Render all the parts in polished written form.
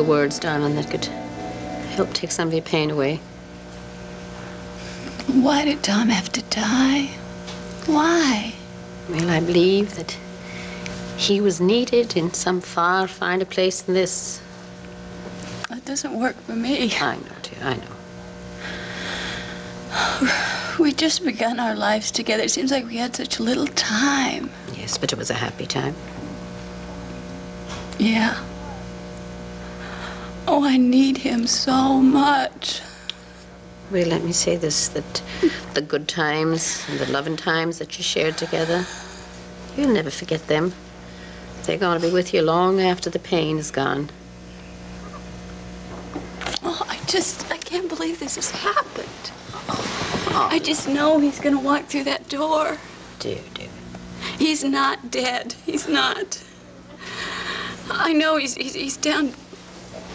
words, darling, that could help take some of your pain away. Why did Tom have to die? Why? Well, I believe that he was needed in some far finer place than this. That doesn't work for me. I know, dear, I know. We just begun our lives together. It seems like we had such little time. Yes, but it was a happy time. Yeah. Oh, I need him so much. Well, let me say this, that the good times and the loving times that you shared together, you'll never forget them. They're going to be with you long after the pain is gone. Oh, I can't believe this has happened. Oh. I just know he's going to walk through that door. Dear. He's not dead. He's not. I know he's down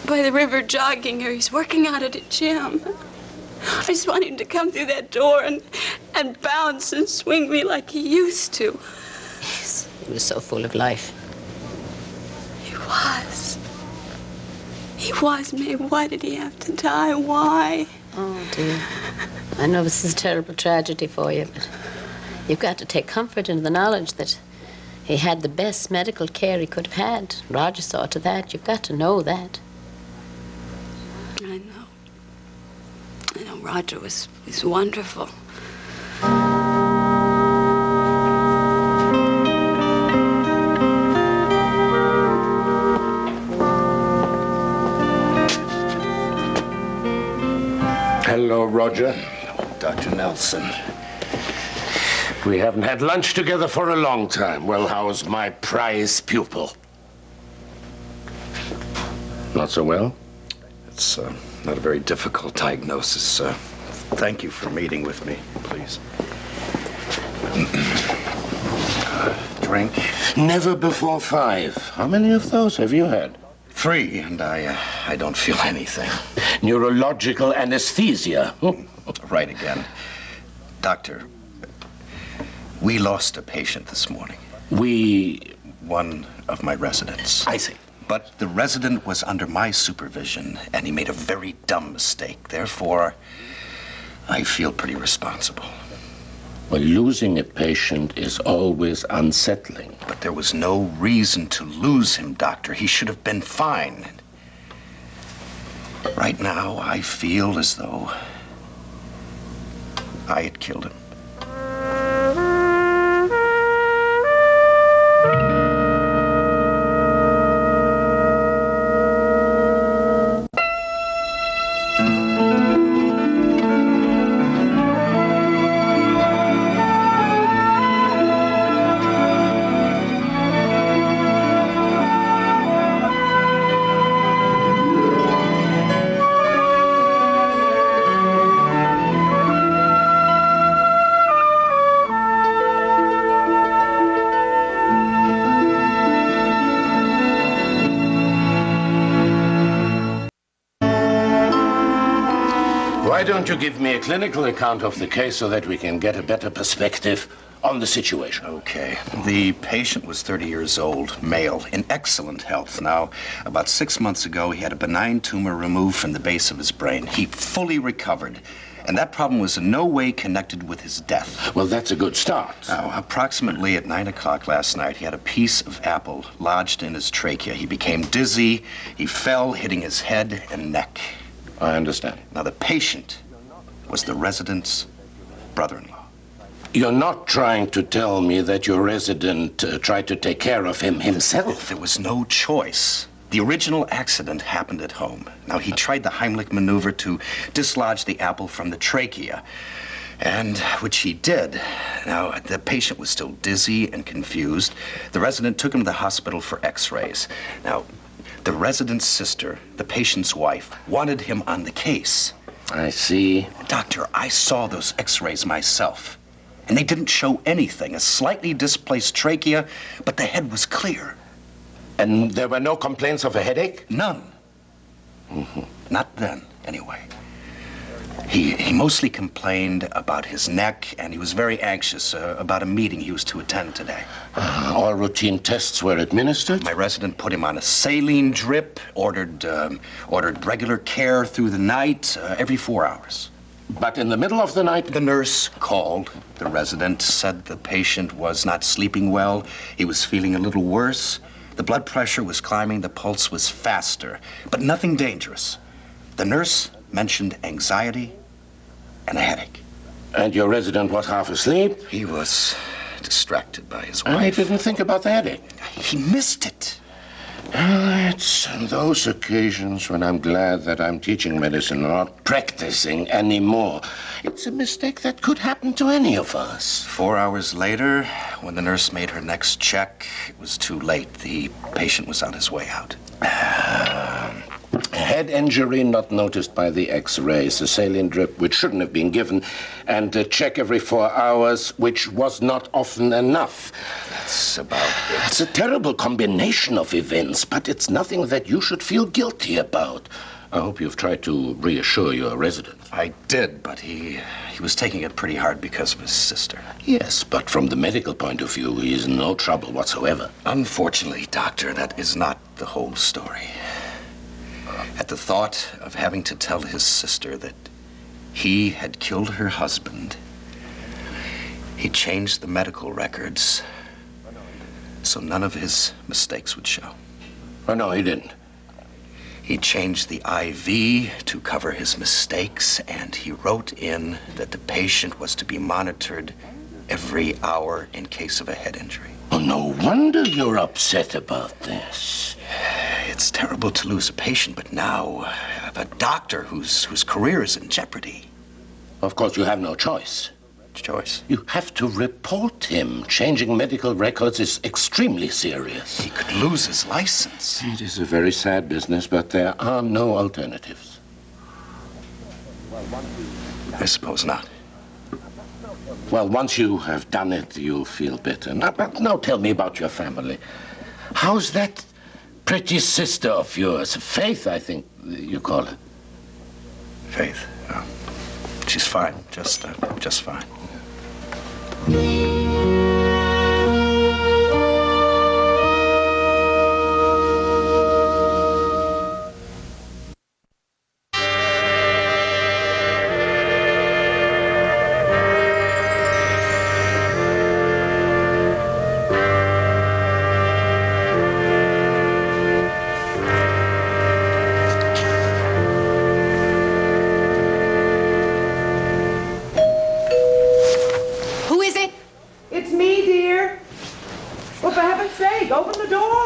by the river jogging, or he's working out at a gym. I just want him to come through that door and bounce and swing me like he used to. Yes, he was so full of life. He was. He was, May. Why did he have to die? Why? Oh, dear. I know this is a terrible tragedy for you, but you've got to take comfort in the knowledge that he had the best medical care he could have had. Roger saw to that. You've got to know that. I know. Roger was wonderful. Hello, Roger. Oh, Dr. Nelson. We haven't had lunch together for a long time. Well, how's my prize pupil? Not so well? It's not a very difficult diagnosis. Thank you for meeting with me, please. Drink? Never before 5. How many of those have you had? 3, and I don't feel anything. Neurological anesthesia. Right again. Doctor, we lost a patient this morning. One of my residents. I see. But the resident was under my supervision, and he made a very dumb mistake. Therefore, I feel pretty responsible. Well, losing a patient is always unsettling. But there was no reason to lose him, Doctor. He should have been fine. Right now, I feel as though I had killed him. Why don't you give me a clinical account of the case so that we can get a better perspective on the situation? Okay. The patient was 30 years old, male, in excellent health. Now, about 6 months ago, he had a benign tumor removed from the base of his brain. He fully recovered, and that problem was in no way connected with his death. Well, that's a good start. Now, approximately at 9 o'clock last night, he had a piece of apple lodged in his trachea. He became dizzy. He fell, hitting his head and neck. I understand. Now, the patient was the resident's brother-in-law. You're not trying to tell me that your resident tried to take care of him himself? There was no choice. The original accident happened at home. Now, he tried the Heimlich maneuver to dislodge the apple from the trachea, and which he did. Now, the patient was still dizzy and confused. The resident took him to the hospital for x-rays. Now, the resident's sister, the patient's wife, wanted him on the case. I see. Doctor, I saw those x-rays myself, and they didn't show anything. A slightly displaced trachea, but the head was clear. And there were no complaints of a headache? None. Not then, anyway. He mostly complained about his neck, and he was very anxious about a meeting he was to attend today. All routine tests were administered? My resident put him on a saline drip, ordered regular care through the night, every 4 hours. But in the middle of the night? The nurse called. The resident said the patient was not sleeping well. He was feeling a little worse. The blood pressure was climbing, the pulse was faster, but nothing dangerous. The nurse mentioned anxiety and a headache. And your resident was half asleep? He was distracted by his wife. I didn't think about the headache. He missed it. It's on those occasions when I'm glad that I'm teaching medicine, not practicing anymore. It's a mistake that could happen to any of us. 4 hours later, when the nurse made her next check, it was too late. The patient was on his way out. Head injury not noticed by the X-rays, a saline drip which shouldn't have been given, and a check every 4 hours, which was not often enough. That's about it. It's a terrible combination of events, but it's nothing that you should feel guilty about. I hope you've tried to reassure your resident. I did, but he was taking it pretty hard because of his sister. Yes, but from the medical point of view, he's in no trouble whatsoever. Unfortunately, Doctor, that is not the whole story. At the thought of having to tell his sister that he had killed her husband, he changed the medical records so none of his mistakes would show. Oh, no, he didn't. He changed the IV to cover his mistakes, and he wrote in that the patient was to be monitored every hour in case of a head injury. Oh, no wonder you're upset about this. It's terrible to lose a patient, but now I have a doctor whose career is in jeopardy. Of course, you have no choice. Choice? You have to report him. Changing medical records is extremely serious. He could lose his license. It is a very sad business, but there are no alternatives. I suppose not. Well, once you have done it, you'll feel better. Now tell me about your family. How's that pretty sister of yours? Faith, I think you call her. Faith? Oh. She's fine. Just fine.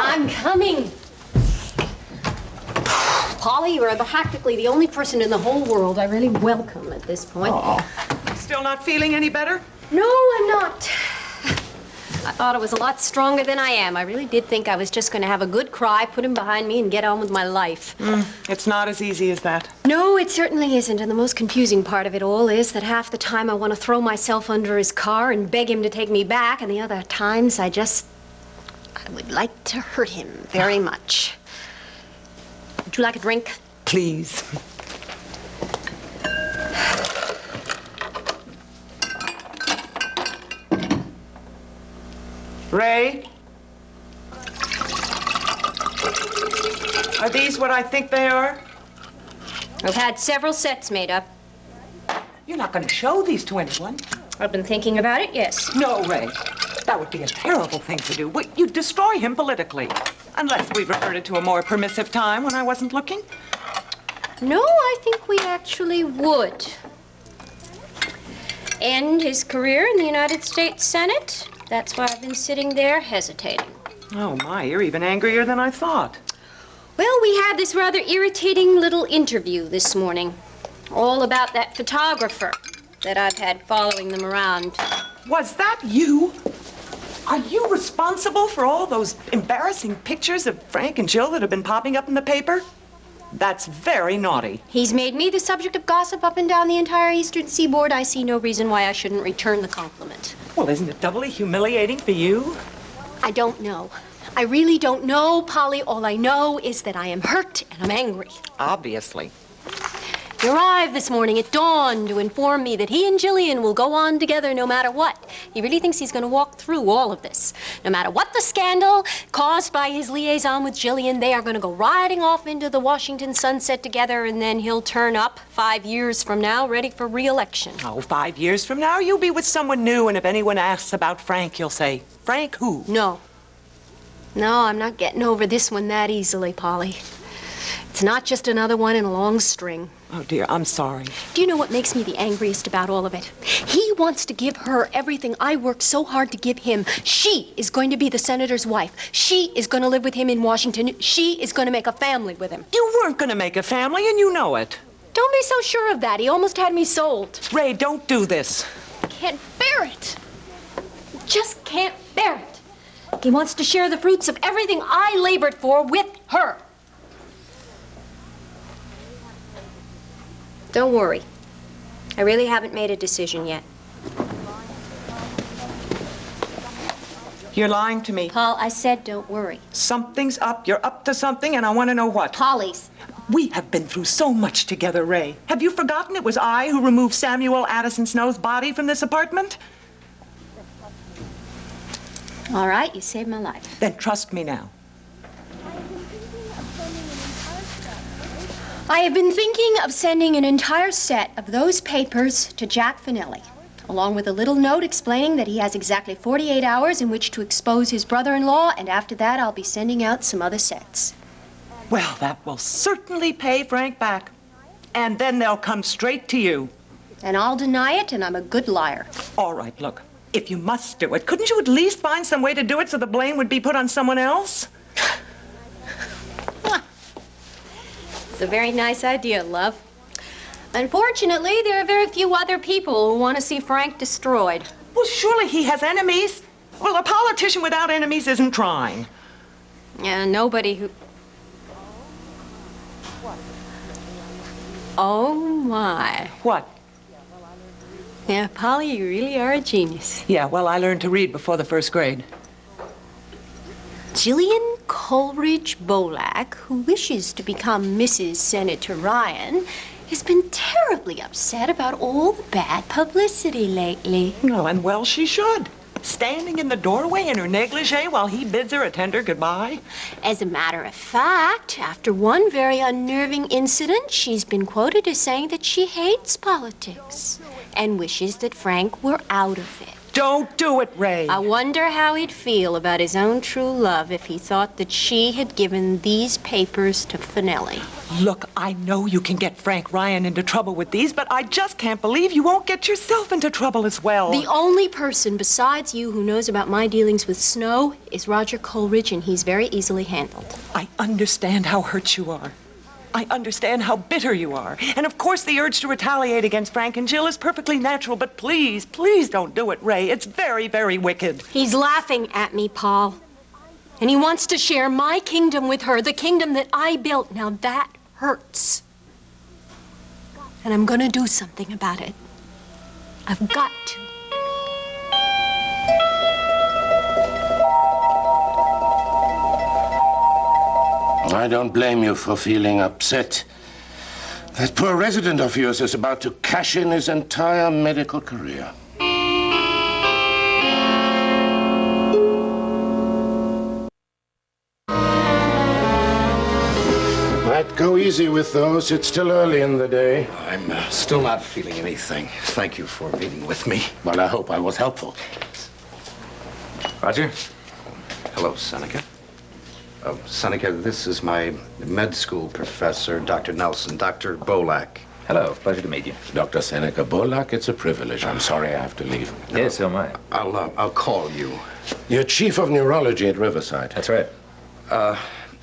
I'm coming. Polly, you are practically the only person in the whole world I really welcome at this point. Still not feeling any better? No, I'm not. I thought I was a lot stronger than I am. I really did think I was just going to have a good cry, put him behind me, and get on with my life. It's not as easy as that. No, it certainly isn't. And the most confusing part of it all is that half the time I want to throw myself under his car and beg him to take me back, and the other times I would like to hurt him very much. Would you like a drink? Please. Ray? Are these what I think they are? I've had several sets made up. You're not going to show these to anyone. I've been thinking about it, yes. No, Ray. That would be a terrible thing to do. You'd destroy him politically. Unless we reverted to a more permissive time when I wasn't looking. No, I think we actually would. End his career in the United States Senate. That's why I've been sitting there hesitating. Oh, my, you're even angrier than I thought. Well, we had this rather irritating little interview this morning. All about that photographer that I've had following them around. Was that you? Are you responsible for all those embarrassing pictures of Frank and Jill that have been popping up in the paper? That's very naughty. He's made me the subject of gossip up and down the entire eastern seaboard. I see no reason why I shouldn't return the compliment. Well, isn't it doubly humiliating for you? I don't know. I really don't know, Polly. All I know is that I am hurt and I'm angry. Obviously. He arrived this morning at dawn to inform me that he and Jillian will go on together no matter what. He really thinks he's going to walk through all of this. No matter what the scandal caused by his liaison with Jillian, they are going to go riding off into the Washington sunset together, and then he'll turn up 5 years from now, ready for re-election. Oh, 5 years from now, you'll be with someone new, and if anyone asks about Frank, you'll say, Frank who? No. No, I'm not getting over this one that easily, Polly. It's not just another one in a long string. Oh, dear, I'm sorry. Do you know what makes me the angriest about all of it? He wants to give her everything I worked so hard to give him. She is going to be the senator's wife. She is going to live with him in Washington. She is going to make a family with him. You weren't going to make a family, and you know it. Don't be so sure of that. He almost had me sold. Ray, don't do this. Can't bear it. Just can't bear it. He wants to share the fruits of everything I labored for with her. Don't worry. I really haven't made a decision yet. You're lying to me. Paul, I said don't worry. Something's up. You're up to something, and I want to know what. Polly's. We have been through so much together, Ray. Have you forgotten it was I who removed Samuel Addison Snow's body from this apartment? All right, you saved my life. Then trust me now. I have been thinking of sending an entire set of those papers to Jack Finelli, along with a little note explaining that he has exactly 48 hours in which to expose his brother-in-law, and after that I'll be sending out some other sets. Well, that will certainly pay Frank back. And then they'll come straight to you. And I'll deny it, and I'm a good liar. All right, look, if you must do it, couldn't you at least find some way to do it so the blame would be put on someone else? It's a very nice idea, love. Unfortunately, there are very few other people who want to see Frank destroyed. Well, surely he has enemies. Well, a politician without enemies isn't trying. Yeah, nobody who... Oh, my. What? Yeah, Polly, you really are a genius. Yeah, well, I learned to read before the first grade. Jillian Coleridge Bolak, who wishes to become Mrs. Senator Ryan, has been terribly upset about all the bad publicity lately. No, and well she should. Standing in the doorway in her negligee while he bids her a tender goodbye. As a matter of fact, after one very unnerving incident, she's been quoted as saying that she hates politics and wishes that Frank were out of it. Don't do it, Ray. I wonder how he'd feel about his own true love if he thought that she had given these papers to Finelli. Look, I know you can get Frank Ryan into trouble with these, but I just can't believe you won't get yourself into trouble as well. The only person besides you who knows about my dealings with Snow is Roger Coleridge, and he's very easily handled. I understand how hurt you are. I understand how bitter you are. And of course the urge to retaliate against Frank and Jill is perfectly natural, but please, please don't do it, Ray. It's very, very wicked. He's laughing at me, Paul. And he wants to share my kingdom with her, the kingdom that I built. Now that hurts. And I'm gonna do something about it. I've got to. I don't blame you for feeling upset. That poor resident of yours is about to cash in his entire medical career. Might go easy with those. It's still early in the day. I'm still not feeling anything. Thank you for meeting with me. Well, I hope I was helpful. Roger. Hello, Seneca. Seneca, this is my med school professor, Dr. Nelson, Dr. Bolak. Hello, pleasure to meet you. Dr. Seneca Bolak, it's a privilege. I'm sorry I have to leave. Yes, so am I. I'll call you. You're chief of neurology at Riverside. That's right.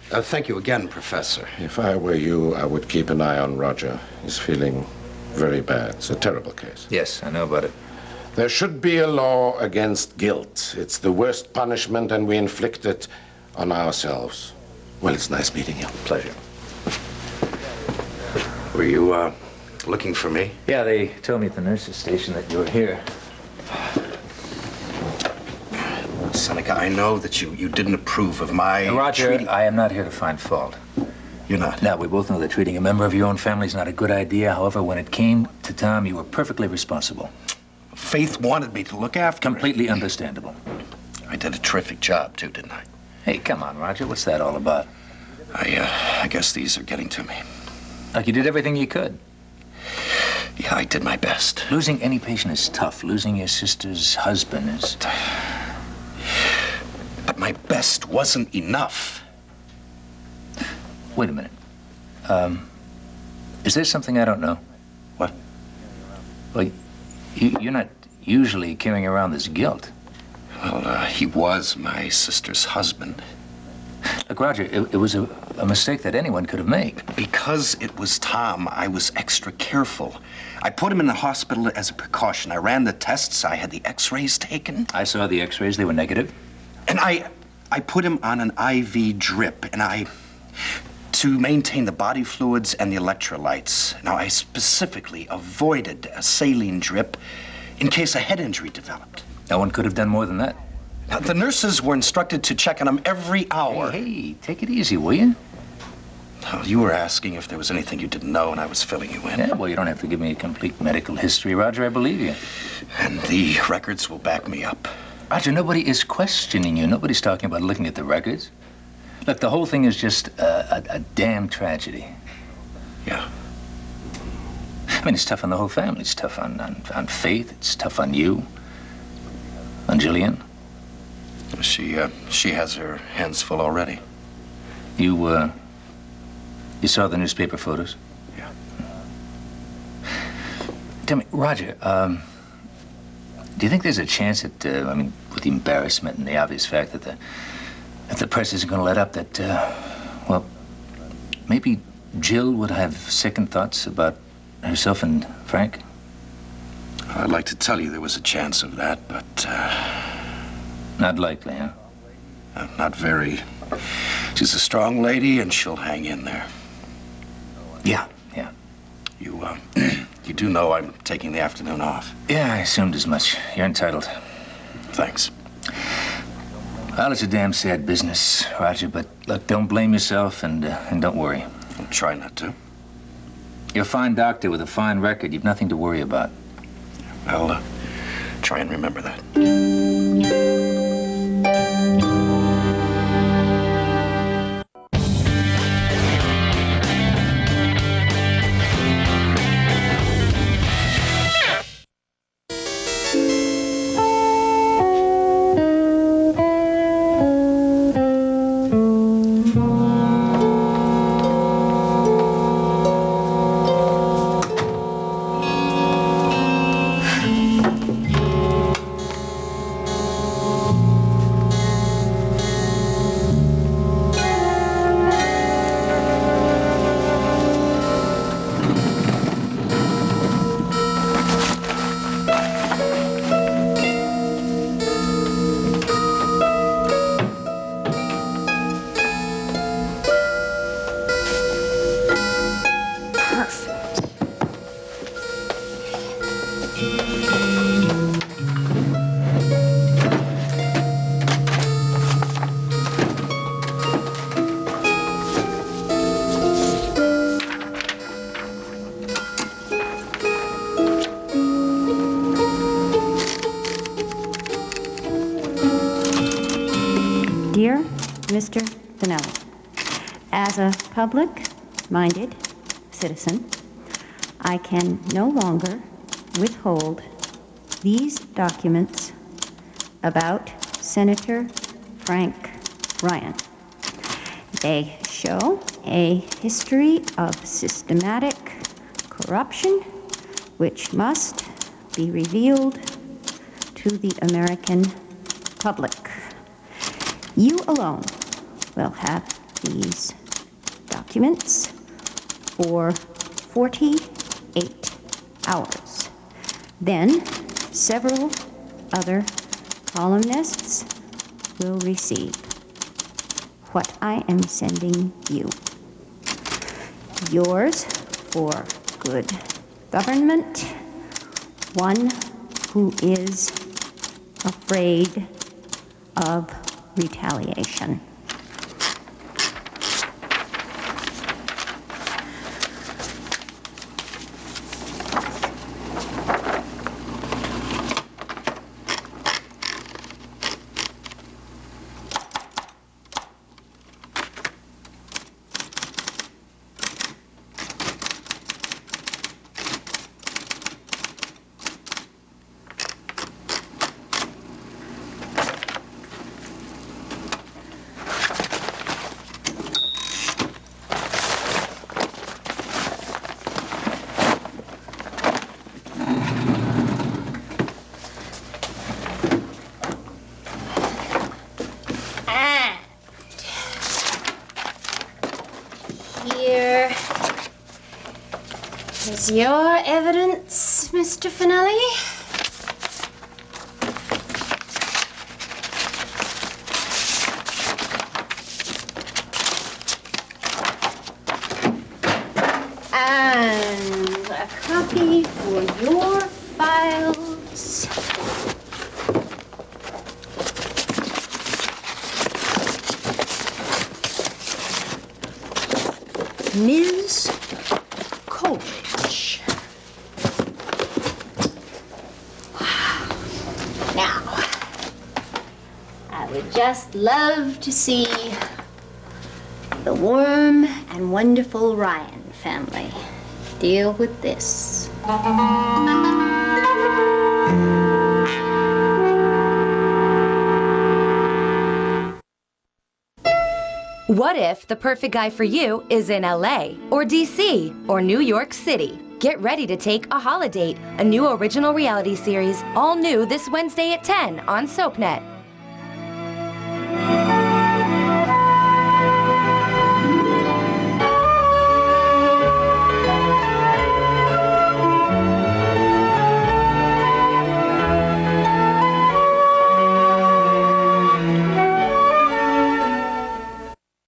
Thank you again, Professor. If I were you, I would keep an eye on Roger. He's feeling very bad. It's a terrible case. Yes, I know about it. There should be a law against guilt. It's the worst punishment, and we inflict it on ourselves. Well, it's nice meeting you. Pleasure. Were you, looking for me? Yeah, they told me at the nurse's station that you were here. Seneca, I know that you didn't approve of my Roger, treating... I am not here to find fault. You're not. Now, we both know that treating a member of your own family is not a good idea. However, when it came to Tom, you were perfectly responsible. Faith wanted me to look after him. Completely understandable. I did a terrific job, too, didn't I? Hey, come on, Roger. What's that all about? I guess these are getting to me. Like you did everything you could. Yeah, I did my best. Losing any patient is tough. Losing your sister's husband is... But my best wasn't enough. Wait a minute. Is there something I don't know? What? Well, you're not usually carrying around this guilt. Well, he was my sister's husband. Look, Roger, it was a mistake that anyone could have made. Because it was Tom, I was extra careful. I put him in the hospital as a precaution. I ran the tests. I had the x-rays taken. I saw the x-rays. They were negative. And I put him on an IV drip, and to maintain the body fluids and the electrolytes. Now, I specifically avoided a saline drip in case a head injury developed. No one could have done more than that. Now, the nurses were instructed to check on him every hour. Hey, take it easy, will you? Well, you were asking if there was anything you didn't know, and I was filling you in. Yeah, well, you don't have to give me a complete medical history, Roger. I believe you. And the records will back me up. Roger, nobody is questioning you. Nobody's talking about looking at the records. Look, the whole thing is just a damn tragedy. Yeah. I mean, it's tough on the whole family. It's tough on Faith. It's tough on you. On Jillian. She has her hands full already. You saw the newspaper photos? Yeah. Tell me, Roger, do you think there's a chance that, I mean, with the embarrassment and the obvious fact that the press isn't going to let up, that, well, maybe Jill would have second thoughts about herself and Frank? I'd like to tell you there was a chance of that, but, Not likely, huh? Not very. She's a strong lady, and she'll hang in there. Yeah. You do know I'm taking the afternoon off. Yeah, I assumed as much. You're entitled. Thanks. Well, it's a damn sad business, Roger, but look, don't blame yourself and don't worry. I'll try not to. You're a fine doctor with a fine record. You've nothing to worry about. I'll try and remember that. Dear Mr. Finelli, as a public-minded citizen, I can no longer withhold these documents about Senator Frank Ryan. They show a history of systematic corruption which must be revealed to the American public. You alone will have these documents for 48 hours. Then, several other columnists will receive what I am sending you. Yours for good government, one who is afraid of retaliation. Here's your evidence, Mr. Finelli. And a copy for your files. Ms. Coleridge. Wow. Now, I would just love to see the warm and wonderful Ryan family deal with this. What if the perfect guy for you is in LA or DC or New York City? Get ready to take a holiday, a new original reality series, all new this Wednesday at 10 on SoapNet.